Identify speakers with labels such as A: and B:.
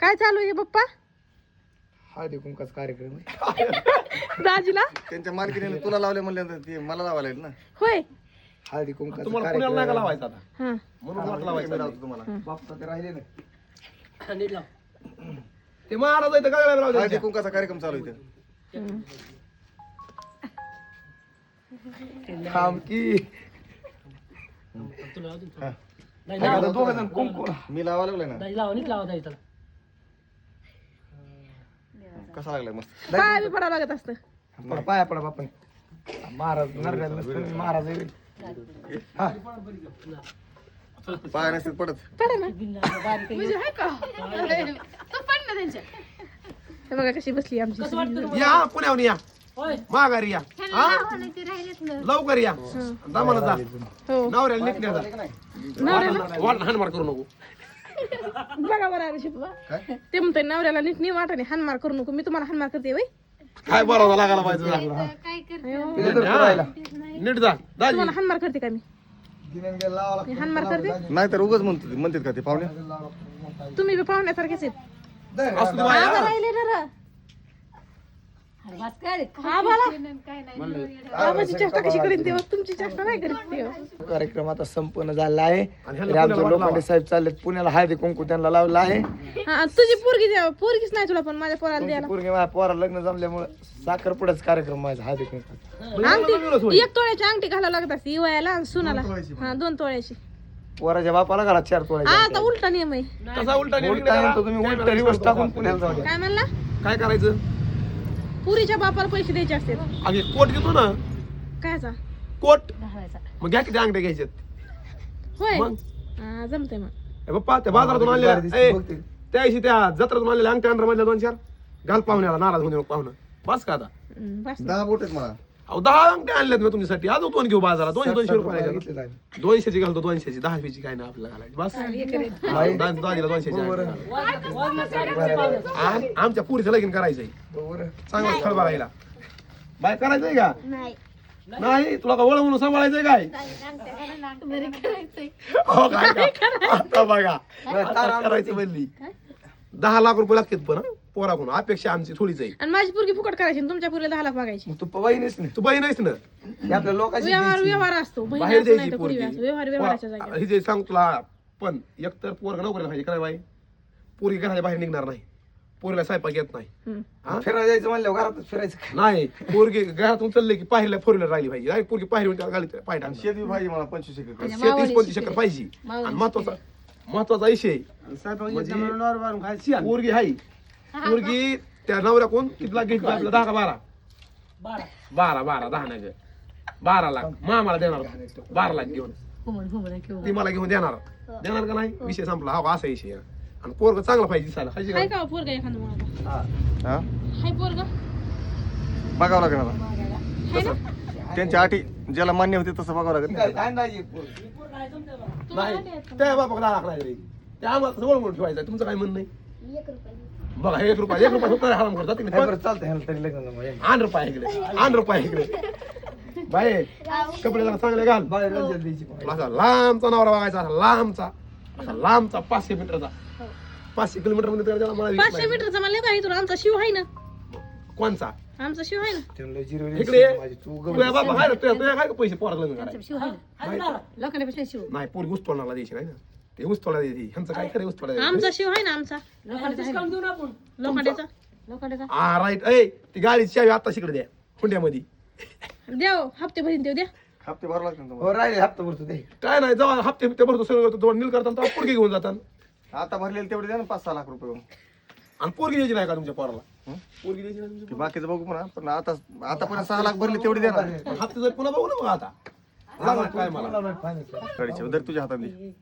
A: काय चालू आहे पप्पा?
B: हळदी कुंकाचा कार्यक्रम
A: दाजीला
C: त्यांच्या मालकीने तुला लावले म्हणल्यानंतर ते मला लावायला येईल ना.
A: होय.
B: हळदी कुंकाचा
D: तुम्हाला पुण्याला नाही का लावायचा आता
A: हा
D: म्हणून वाट लावायचा
C: लावतो तुम्हाला.
B: बाप्पा ते राहिले ना
D: ते महाराज आहे तर काय लावलं
C: हळदी कुंकाचा कार्यक्रम चालू आहे इथे.
B: थांब की दोघ जण कुंकू
C: मी लावायला लागलोय ना. कसा लागलाय मस्त.
A: पाय बी पडावं लागत असतं.
B: पाया पडा बाप्पा महाराज नरड्याला नसतं, महाराज आहे. हा
C: पाय नसतात पडत.
A: पडा ना म्हणजे आहे का तो पड ना त्यांच्या. हे बघा कशी बसली आमची
D: या पुण्याहून या माघारी या हा लवकर या दामाला जा
A: हो
D: नवऱ्याला निघण्याचा
A: नवऱ्याला
D: वाट हाणमार करू नको
A: बघा बरं आरुषी बाबा ते म्हणतोय नवऱ्याला नीट नी वाटाने हानमार करू नको. मी तुम्हाला हानमार करते वय
D: काय बरोबर लागायला पाहिजे जा. नीट जा दाजी
A: तुम्हाला हानमार करते का मी?
B: लावा
A: मी हानमार करते.
C: नाही तर उगाच म्हणतात का ते पाहुणे.
A: तुम्ही बी पाहुण्यासारखेच आहेत.
D: असू दे बाया.
A: आबा राहिले ना रा. आबाला आबाची चेष्टा कशी करीन तेव्हा तुमची चेष्टा नाही करीत तेव्हा.
B: कार्यक्रम आता संपन्न झाला आहे.
D: आणि
B: तरी
D: ह्याला
B: आमचे
D: पुण्याला
B: लोखंडे साहेब चाललेत पुण्याला हळदी कुंकू त्यांना लावलं आहे.
A: हा तुझी पोरगी द्या पोरगीच नाही तुला पण माझ्या पोराला द्यायला.
B: पोरगे माझ्या पोरा लग्न जमल्यामुळे साखरपुड्याच कार्यक्रम माझा हळदी कुंकू.
A: अंगठी 1 तोळ्याची अंगठी घालावं लागत असते इवयाला आणि सुनाला. हा 2 तोळ्याची.
B: पोराच्या बापाला घरात 4 तोळ्याचे.
A: आता उलटा नियम आहे.
D: कसा उलटा निघून
B: उलटा
D: गेला?
B: म्हणतो तुम्ही उलटा रिवर्स टाकून पुण्याला जाऊ द्या.
A: काय म्हणला?
D: काय करायचं
A: पुरीच्या बापाला पैसे द्यायचे असते.
D: अगे कोट घेतो ना
A: कायचा?
D: कोट मग घ्या किती अंगठे घ्यायचे
A: होय
D: मग
A: हा जमतंय मग.
D: पप्पा त्या बाजारातून आणलेल्या त्या दिवशी त्या जत्रातून आणलेल्या अंगठ्या अंडर मधल्या 2-4 घाल पाहुण्याला नाराज होऊन पाहुणं बस का आता
A: बस
C: 10 बोट आहेत मला.
D: अहो 10 अंगठ्या आणल्यात मी तुमच्यासाठी अजून 2 घेऊ बाजारात 200 रुपये 200ची घालतो 200ची 10ची काय नाही आपल्याला घालायची बस दाजीला 200ची आमच्या पुरीचं लगीन करायचंय चांगला स्थळ बघायला बाय करायचंय का नाही तुला का वळ म्हणून सांभाळायचंय काय हो काय का? आता बघा आता करायचं म्हणली 10 लाख रुपये लागतात पण हं, पोराकडून अपेक्षा आमची थोडीच आहे
A: आणि माझी पोरगी फुकट करायची आणि तुमच्या पोरीला 10 लाख मागायची.
B: तू पवाईनेस नाही
D: तू बाई नाहीस ना
B: हे आपल्या लोकांची
A: व्यवहार असतो बहिणी
D: बाहेर
A: असतो नाही
D: द्यायची
A: तर
D: पोरगी
A: पुरी असतो. व्यवहाराच्या जागेवर.
D: हे जे सांग तुला पण एकतर पोरग नोकरी पाहिजे काय बाई पोरगी घराच्या बाहेर निघणार नाही पोरीला स्वयंपाक येत नाही हा?
B: फिरायला जायचं म्हणल्यावर घरातच फिरायचं.
D: नाही पोरगी घरातून चालले की पाहिलं 4 व्हीलर राहिली पाहिजे नाही पोरगी पाहिली त्याला गाडीत पाय टाकणार.
C: शेती पाहिजे मला 25 एकर.
D: 30-35 एकर पाहिजे आणि महत्वाचा विषय पोरगी हाय पोरगी त्या नवऱ्या कोण किती लाख घेतली आपलं 10 का 12 10 नाही 12 लाख मामाला देणार 12 लाख घेऊन ती मला घेऊन देणार का नाही विषय संपला हा असा विषय आहे. आणि पोरग चांगला पाहिजे दिसायला पाहिजे
A: हाय
D: का?
A: का पोरगा एखादं मग आता?
C: हा
A: हाय पोरगा
C: बघावं लागेल आता.
A: हाय ना?
C: त्यांच्या अटी ज्याला मान्य होते तसं बघावं लागेल.
D: नाही त्या बाबा 10 लाख नाही त्या आम्हाला जवळ म्हणून ठेवायचं तुमचं काय म्हणणं नाही बघा 1 रुपया होत नाही हराम करतात
B: चालतं ह्याला तरी लग्न जमलं.
D: आण रुपया इकडे बाय कपडे जरा चांगले घाल
B: बाहेर रंजन द्यायची पण.
D: असा लांबचा नवरा बघायचा असा लांबचा 500 मीटरचा 500 किलोमीटर मध्ये त्याला मला
A: 500 मीटरचा मला नाही तुला आमचा शिव आहे ना
D: कोणचा
A: आमचा शिव आहे ना.
B: त्यांना जिरवली
D: इकडे ये.
B: माझी. तू
D: तुझ्या बाबा काय रे? तुझ्या काय का पैसे पोरात लग्न करायचे
A: शिव
D: नाही पोरगी ऊस तोडण्याला द्यायची नाही ना ते ऊस तोडा द्यायची ह्यांचं काय खरं ऊस तोडा
A: आमचा शिव आहे ना आमचा लोखंडाचा
D: हा राईट ऐ ती गाडीची चावी आता शिकडे द्या हुंड्यामध्ये
A: द्या हो, हप्ते भरीन देऊ द्या.
C: हप्ते भरावं लागतील तुम्हाला.
B: हो राहिले हप्ता भरतो ते.
D: काय नाही जेव्हा हप्ते भरतो सगळं करतो तेव्हा नील करताना तेव्हा पोरगी घेऊन जातात
C: आता भरलेले तेवढे द्या ना 5-6 लाख रुपये.
D: आणि पोरगी द्यायची नाही का तुमच्या पोराला पोरगी द्यायची नाही तुमच्या
C: की बाकीचं बघू पण आतापर्यंत 6 लाख भरले तेवढे द्या ना.
D: पोराला? हप्ते जर पुन्हा बघू ना मग आता लागणार काय मला
C: गाडीच्या दर तुझ्या हातात दे.